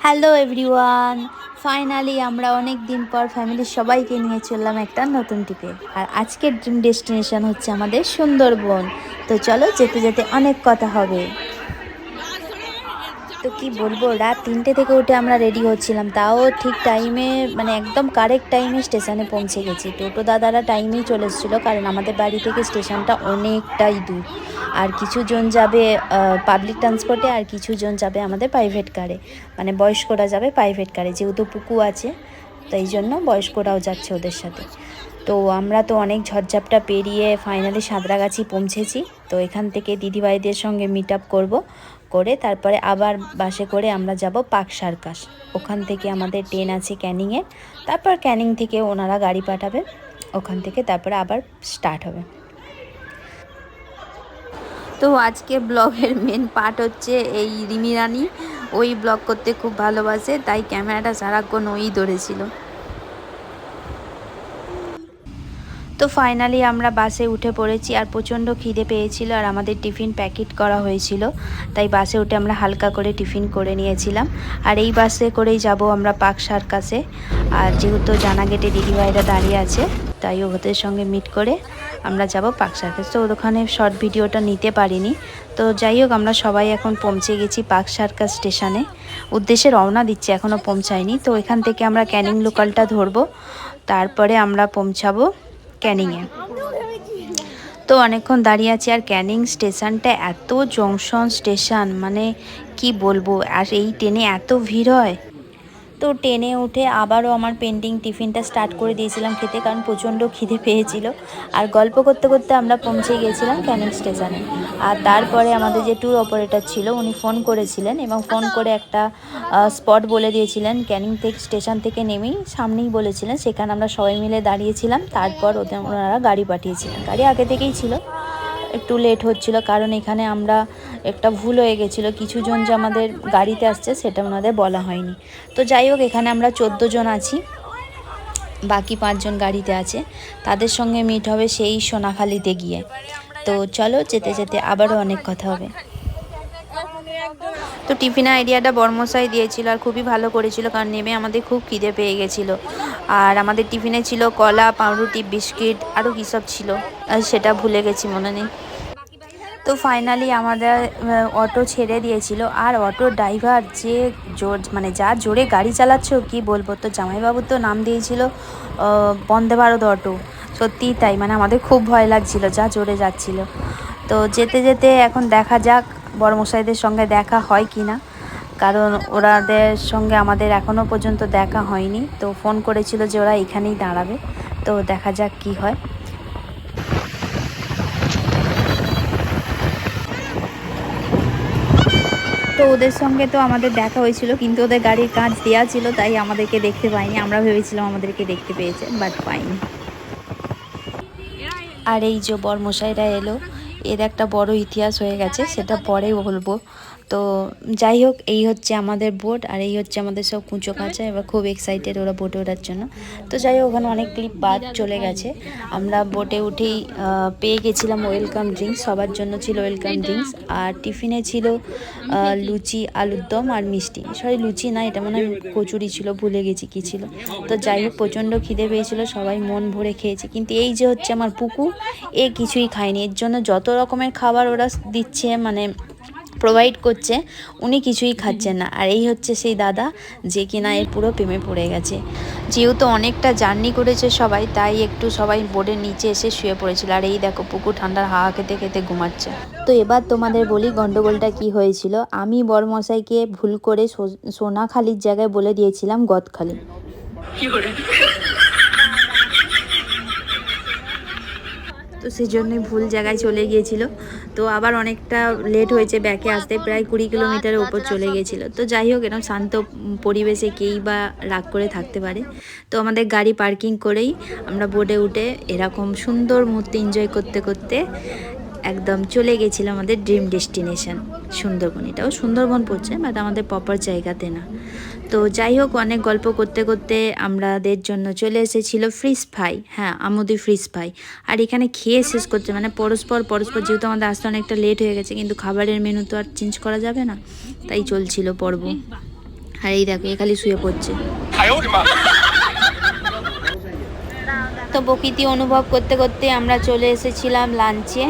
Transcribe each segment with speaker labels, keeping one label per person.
Speaker 1: Hello everyone, finally আমরা অনেক দিন পর ফ্যামিলির সবাইকে নিয়ে চললাম একটা নতুন ট্রিপে। আর আজকের ড্রিম ডেস্টিনেশন হচ্ছে আমাদের সুন্দরবন। তো চলো, যেতে যেতে অনেক কথা হবে। তো কি বলবো, রাত 3টে থেকে উঠে আমরা রেডি হচ্ছিলাম, তাও ঠিক টাইমে, মানে একদম কারেক্ট টাইমে স্টেশনে পৌঁছে গেছি। টোটো দাদারা টাইমেই চলে এসেছিলো, কারণ আমাদের বাড়ি থেকে স্টেশনটা অনেকটাই দূর। আর কিছু জন যাবে পাবলিক ট্রান্সপোর্টে, আর কিছু জন যাবে আমাদের প্রাইভেট কারে, মানে বয়স্করা যাবে প্রাইভেট কারে, যেহেতু পুকু আছে তাই জন্য বয়স্করাও যাচ্ছে ওদের সাথে। তো আমরা তো অনেক ঝড়ঝাপটা পেরিয়ে ফাইনালি সাঁতরাগাছি পৌঁছেছি। তো এখান থেকে দিদিভাইদের সঙ্গে মিট আপ করবো, করে তারপরে আবার বাসে করে আমরা যাব পার্ক সার্কাস। ওখান থেকে আমাদের ট্রেন আছে ক্যানিংয়ের, তারপর ক্যানিং থেকে ওনারা গাড়ি পাঠাবে, ওখান থেকে তারপরে আবার স্টার্ট হবে। তো আজকে ব্লগের মেন পার্ট হচ্ছে এই রিমি রানী। ওই ব্লগ করতে খুব ভালোবাসে, তাই ক্যামেরাটা সারাক্ষণ ওই ধরেছিল। তো ফাইনালি আমরা বাসে উঠে পড়েছি, আর প্রচণ্ড খিদে পেয়েছিল, আর আমাদের টিফিন প্যাকেট করা হয়েছিল, তাই বাসে উঠে আমরা হালকা করে টিফিন করে নিয়েছিলাম। আর এই বাসে করেই যাব আমরা পার্ক সার্কাসে। আর যেহেতু জানা গেটে দিদিভাইরা দাঁড়িয়ে আছে, তাই ওদের সঙ্গে মিট করে আমরা যাব পার্ক সার্কাস। তো ওখানে শর্ট ভিডিওটা নিতে পারিনি। তো যাই হোক, আমরা সবাই এখন পৌঁছে গেছি পার্ক সার্কাস স্টেশনে, উদ্দেশ্যে রওনা দিচ্ছি, এখনও পৌঁছায়নি। তো এখান থেকে আমরা ক্যানিং লোকালটা ধরবো, তারপরে আমরা পৌঁছাবো ক্যানিংয়ে। তো অনেকক্ষণ দাঁড়িয়ে আছি, আর ক্যানিং স্টেশনটা এত জংশন স্টেশন, মানে কি বলবো, আর এই ট্রেনে এত ভিড় হয়। তো ট্রেনে উঠে আবারও আমার পেন্ডিং টিফিনটা স্টার্ট করে দিয়েছিলাম খেতে, কারণ প্রচণ্ড খিদে পেয়েছিল। আর গল্প করতে করতে আমরা পৌঁছে গিয়েছিলাম ক্যানিং স্টেশনে। আর তারপরে আমাদের যে ট্যুর অপারেটর ছিল উনি ফোন করেছিলেন, এবং ফোন করে একটা স্পট বলে দিয়েছিলেন। ক্যানিং থেকে স্টেশন থেকে নেমেই সামনেই বলেছিলেন, সেখানে আমরা সবাই মিলে দাঁড়িয়েছিলাম। তারপর ওনারা গাড়ি পাঠিয়েছিলেন, গাড়ি আগে থেকেই ছিল, একটু লেট হচ্ছিল, কারণ এখানে আমরা একটা ভুল হয়ে গেছিলো, কিছু জন যে আমাদের গাড়িতে আসছে সেটা ওনাদের বলা হয়নি। তো যাই হোক, এখানে আমরা 14 জন আছি, বাকি 5 জন গাড়িতে আছে, তাদের সঙ্গে মিট হবে সেই সোনাখালিতে গিয়ে। তো চলো, যেতে যেতে আবারও অনেক কথা হবে। তো টিফিনের আইডিয়াটা বর্মশাই দিয়েছিল, আর খুবই ভালো করেছিল, কারণ নেমে আমাদের খুব খিদে পেয়ে গেছিলো। আর আমাদের টিফিনে ছিল কলা, পাউরুটি, বিস্কিট, আরও কী সব ছিল, আর সেটা ভুলে গেছি, মনে নেই। তো ফাইনালি আমাদের অটো ছেড়ে দিয়েছিল, আর অটো ড্রাইভার যে জোর, মানে যা জোরে গাড়ি চালাচ্ছ কি বলবো। তো জামাইবাবু তো নাম দিয়েছিল বন্দে ভারত অটো, সত্যিই তাই, মানে আমাদের খুব ভয় লাগছিল, যা জোরে যাচ্ছিল। তো যেতে যেতে এখন দেখা যাক বড়মশাইদের সঙ্গে দেখা হয় কি না, কারণ ওরাদের সঙ্গে আমাদের এখনও পর্যন্ত দেখা হয়নি। তো ফোন করেছিল যে ওরা এখানেই দাঁড়াবে, তো দেখা যাক কি হয়। তো ওদের সঙ্গে তো আমাদের দেখা হয়েছিল, কিন্তু ওদের গাড়ির কাঁচ দেওয়া ছিল, তাই আমাদেরকে দেখতে পাইনি। আমরা ভেবেছিলাম আমাদেরকে দেখতে পেয়েছে, বাট পাইনি। আর এই যে বরমশাইরা এলো, এর একটা বড় ইতিহাস হয়ে গেছে, সেটা পরে বলবো। তো যাই হোক, এই হচ্ছে আমাদের বোট, আর এই হচ্ছে আমাদের সব কুঁচো কাঁচা। এবার খুব এক্সাইটেড ওরা বোটে ওঠার জন্য। তো যাই হোক, ওখানে অনেক ক্লিপ বাদ চলে গেছে। আমরা বোটে উঠেই পেয়ে গেছিলাম ওয়েলকাম ড্রিঙ্কস, সবার জন্য ছিল ওয়েলকাম ড্রিঙ্কস। আর টিফিনে ছিল লুচি, আলুর দম আর মিষ্টি। সরি, লুচি না, এটা মনে হয় কচুরি ছিল, ভুলে গেছি কী ছিল। তো যাই হোক, প্রচণ্ড খিদে পেয়েছিল, সবাই মন ভরে খেয়েছে। কিন্তু এই যে হচ্ছে আমার পুকু, এ কিছুই খায়নি। এর জন্য যত রকমের খাবার ওরা দিচ্ছে, মানে প্রোভাইড করছে, উনি কিছুই খাচ্ছেন না। আর এই হচ্ছে সেই দাদা, যে কিনা এর পুরো প্রেমে পড়ে গেছে। যেহেতু অনেকটা জার্নি করেছে সবাই, তাই একটু সবাই বোর্ডের নিচে এসে শুয়ে পড়েছিল। আর এই দেখো, পুকুর ঠান্ডার হাওয়া খেতে খেতে ঘুমাচ্ছে। তো এবার তোমাদের বলি গন্ডগোলটা কি হয়েছিল। আমি বড়মশাইকে ভুল করে সোনাখালির জায়গায় বলে দিয়েছিলাম গদখালি। তো সেই জন্যই ভুল জায়গায় চলে গিয়েছিল। তো আবার অনেকটা লেট হয়েছে ব্যাকে আসতে, প্রায় 20 কিলোমিটারের ওপর চলে গিয়েছিল। তো যাই হোক, এরকম শান্ত পরিবেশে কেই বা রাগ করে থাকতে পারে। তো আমাদের গাড়ি পার্কিং করেই আমরা বোটে উঠে এরকম সুন্দর মুহূর্তে এনজয় করতে করতে একদম চলে গেছিলাম আমাদের ড্রিম ডেস্টিনেশন সুন্দরবন। এটাও সুন্দরবন পড়ছে, বাট আমাদের প্রপার জায়গাতে না। তো যাই হোক, অনেক গল্প করতে করতে আমাদের জন্য চলে এসেছিল ফিশ ফ্রাই। হ্যাঁ, আমুদি ফিশ ফ্রাই। আর এখানে খেয়ে শেষ করছে, মানে পরস্পর পরস্পর, যেহেতু আমাদের আসতে অনেকটা লেট হয়ে গেছে, কিন্তু খাবারের মেনু তো আর চেঞ্জ করা যাবে না, তাই চলছিল পর্ব। আর এই দেখো, খালি শুয়ে পড়ছে। তো প্রকৃতি অনুভব করতে করতে আমরা চলে এসেছিলাম লাঞ্চে।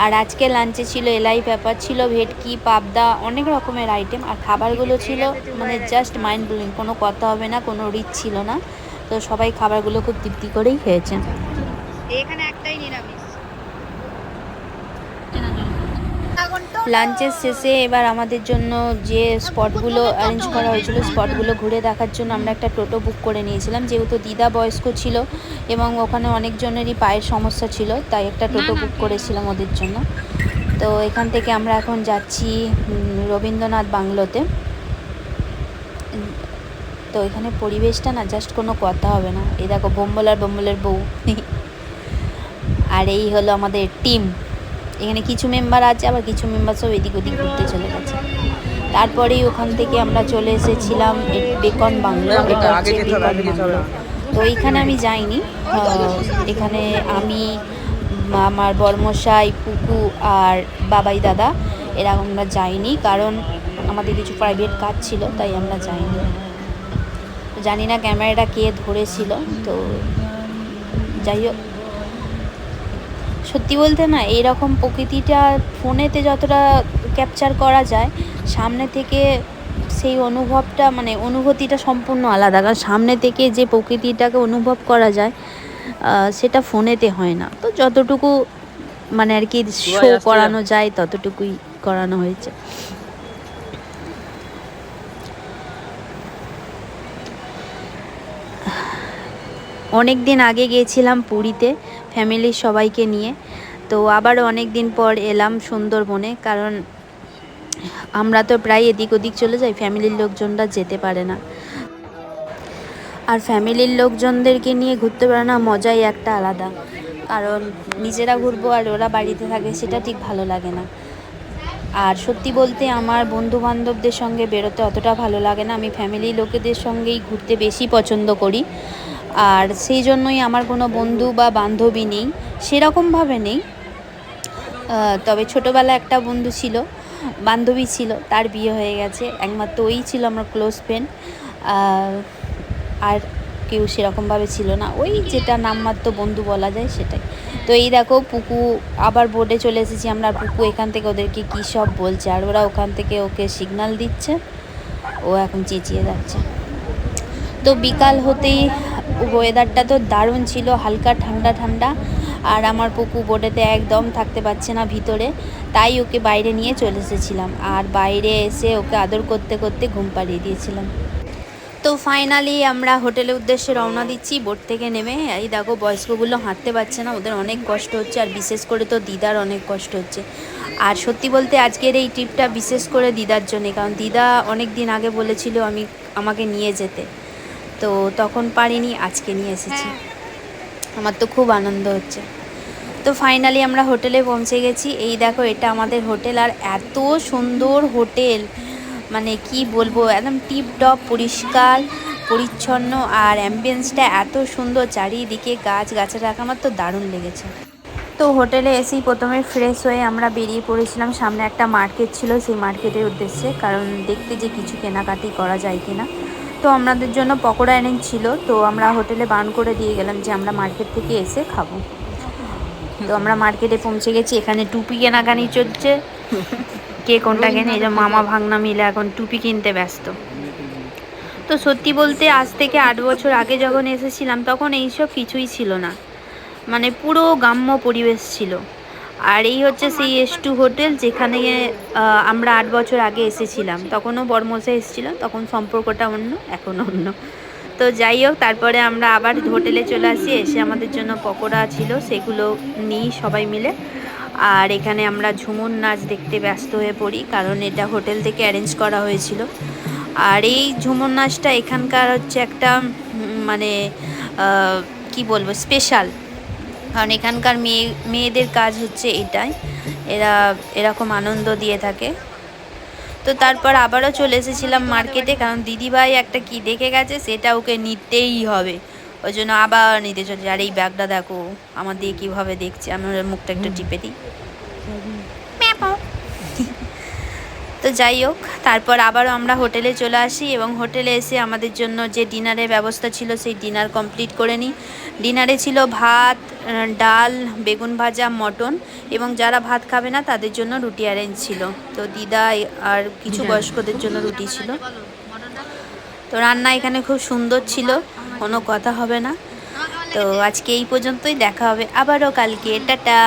Speaker 1: আর আজকে লাঞ্চে ছিল এলাই পেপার, ছিল ভেটকি, পাবদা, অনেক রকমের আইটেম। আর খাবারগুলো ছিল মানে জাস্ট মাইন্ড ব্লোয়িং, কোনো কথা হবে না, কোনো রিচ ছিল না। তো সবাই খাবারগুলো খুব তৃপ্তি করেই খেয়েছেন। এখানে একটাই নিরামিষ। লাঞ্চের শেষে এবার আমাদের জন্য যে স্পটগুলো অ্যারেঞ্জ করা হয়েছিল, স্পটগুলো ঘুরে দেখার জন্য আমরা একটা টোটো বুক করে নিয়েছিলাম। যেহেতু দিদা বয়স্ক ছিল এবং ওখানে অনেকজনেরই পায়ের সমস্যা ছিল, তাই একটা টোটো বুক করেছিলাম ওদের জন্য। তো এখান থেকে আমরা এখন যাচ্ছি রবীন্দ্রনাথ বাংলোতে। তো এখানে পরিবেশটা না জাস্ট কোনো কথা হবে না। এই দেখো বোম্বলের বউ। আর এই হলো আমাদের টিম। এখানে কিছু মেম্বার আছে, আবার কিছু মেম্বার সব এদিক ওদিক ঘুরতে চলে গেছে। তারপরেই ওখান থেকে আমরা চলে এসেছিলাম বেকন বাংলো। এটা হচ্ছে বেকন বাংলো। তো এইখানে আমি যাইনি। এখানে আমি, আমার বর্মশাই, পুকু আর বাবাই দাদা, এরা আমরা যাইনি, কারণ আমাদের কিছু প্রাইভেট কাজ ছিল, তাই আমরা যাইনি। জানি না ক্যামেরাটা কে ধরেছিল। তো যাই হোক, সত্যি বলতে না, এইরকম প্রকৃতিটা ফোনেতে যতটা ক্যাপচার করা যায়, সামনে থেকে সেই অনুভবটা, মানে অনুভূতিটা সম্পূর্ণ আলাদা। কারণ সামনে থেকে যে প্রকৃতিটাকে অনুভব করা যায়, সেটা ফোনেতে হয় না। তো যতটুকু মানে আর কি শো করানো যায় ততটুকুই করানো হয়েছে। অনেক দিন আগে গিয়েছিলাম পুরীতে ফ্যামিলির সবাইকে নিয়ে। তো আবার অনেক দিন পর এলাম সুন্দরবনে, কারণ আমরা তো প্রায় এদিক ওদিক চলে যাই, ফ্যামিলির লোকজনরা যেতে পারে না। আর ফ্যামিলির লোকজনদেরকে নিয়ে ঘুরতে বেড়ানো মজাই একটা আলাদা, কারণ নিজেরা ঘুরবো আর ওরা বাড়িতে থাকে, সেটা ঠিক ভালো লাগে না। আর সত্যি বলতে আমার বন্ধু বান্ধবদের সঙ্গে বেরোতে অতটা ভালো লাগে না। আমি ফ্যামিলির লোকেদের সঙ্গেই ঘুরতে বেশি পছন্দ করি। আর সেই জন্যই আমার কোনো বন্ধু বা বান্ধবী নেই, সেরকমভাবে নেই। তবে ছোটোবেলায় একটা বন্ধু ছিল, বান্ধবী ছিল, তার বিয়ে হয়ে গেছে। একমাত্র ওই ছিল আমার ক্লোজ ফ্রেন্ড। আর কেউ সেরকমভাবে ছিল না, ওই যেটা নামমাত্র বন্ধু বলা যায় সেটাই। তো এই দেখো, পুকু আবার বোর্ডে চলে এসেছি আমরা। পুকু এখান থেকে ওদেরকে কী সব বলছে, আর ওরা ওখান থেকে ওকে সিগন্যাল দিচ্ছে, ও এখন চেঁচিয়ে যাচ্ছে। তো বিকাল হতেই ওয়েদারটা তো দারুণ ছিল, হালকা ঠান্ডা ঠান্ডা। আর আমার পুকু বোর্ডেতে একদম থাকতে পারছে না ভিতরে, তাই ওকে বাইরে নিয়ে চলে এসেছিলাম। আর বাইরে এসে ওকে আদর করতে করতে ঘুম পাড়িয়ে দিয়েছিলাম। তো ফাইনালি আমরা হোটেলের উদ্দেশ্যে রওনা দিচ্ছি বোট থেকে নেমে। এই দেখো, বয়স্কগুলো হাঁটতে পারছে না, ওদের অনেক কষ্ট হচ্ছে। আর বিশেষ করে তো দিদার অনেক কষ্ট হচ্ছে। আর সত্যি বলতে আজকের এই ট্রিপটা বিশেষ করে দিদার জন্যে, কারণ দিদা অনেক দিন আগে বলেছিল আমাকে নিয়ে যেতে, তো তখন পারিনি, আজকে নিয়ে এসেছি। আমার তো খুব আনন্দ হচ্ছে। তো ফাইনালি আমরা হোটেলে পৌঁছে গেছি। এই দেখো, এটা আমাদের হোটেল। আর এত সুন্দর হোটেল, মানে কি বলবো, একদম টিপ টপ পরিষ্কার পরিচ্ছন্ন। আর অ্যাম্বিয়েন্সটা এত সুন্দর, চারিদিকে গাছ গাছের রাখা, আমার তো দারুণ লেগেছে। তো হোটেলে এসেই প্রথমে ফ্রেশ হয়ে আমরা বেরিয়ে পড়েছিলাম। সামনে একটা মার্কেট ছিল, সেই মার্কেটের উদ্দেশ্যে, কারণ দেখতে যে কিছু কেনাকাটি করা যায় কিনা। তো আমাদের জন্য পকোড়া এনেছিল, তো আমরা হোটেলে বারণ করে দিয়ে গেলাম যে আমরা মার্কেট থেকে এসে খাবো। তো আমরা মার্কেটে পৌঁছে গেছি। এখানে টুপি কেনাকানি চলছে, কে কোনটা কেনে। এই যে মামা ভাগনা মিলে এখন টুপি কিনতে ব্যস্ত। তো সত্যি বলতে আজ থেকে 8 বছর আগে যখন এসেছিলাম, তখন এইসব কিছুই ছিল না, মানে পুরো গ্রাম্য পরিবেশ ছিল। আর এই হচ্ছে সেই S2 হোটেল, যেখানে আমরা 8 বছর আগে এসেছিলাম। তখনও বর্মশাই এসেছিল, তখন সম্পর্কটা অন্য, এখন অন্য। তো যাই হোক, তারপরে আমরা আবার হোটেলে চলে আসি। এসে আমাদের জন্য পকোড়া ছিল, সেগুলো নিই সবাই মিলে। আর এখানে আমরা ঝুমুর নাচ দেখতে ব্যস্ত হয়ে পড়ি, কারণ এটা হোটেল থেকে অ্যারেঞ্জ করা হয়েছিল। আর এই ঝুমুর নাচটা এখানকার হচ্ছে একটা মানে কি বলবো, স্পেশাল। কারণ এখানকার মেয়েদের কাজ হচ্ছে এটাই, এরা এরকম আনন্দ দিয়ে থাকে। তো তারপর আবারও চলে এসেছিলাম মার্কেটে, কারণ দিদিভাই একটা কি দেখে গেছে, সেটা ওকে নিতেই হবে, ওই জন্য আবার নিতে চলেছে। আর এই ব্যাগটা দেখো আমার দিয়ে কীভাবে দেখছে, আমি ওর মুখটা একটু টিপে দিই। তো তো যাই হোক, তারপর আবারও আমরা হোটেলে চলে আসি এবং হোটেলে এসে আমাদের জন্য যে ডিনারের ব্যবস্থা ছিল সেই ডিনার কমপ্লিট করে নিই। ডিনারে ছিল ভাত, ডাল, বেগুন ভাজা, মটন এবং যারা ভাত খাবে না তাদের জন্য রুটি অ্যারেঞ্জ ছিল। তো দিদা আর কিছু বয়স্কদের জন্য রুটি ছিল। তো রান্না এখানে খুব সুন্দর ছিল, কোনো কথা হবে না। তো আজকে এই পর্যন্তই, দেখা হবে আবারও কালকে, টাটা।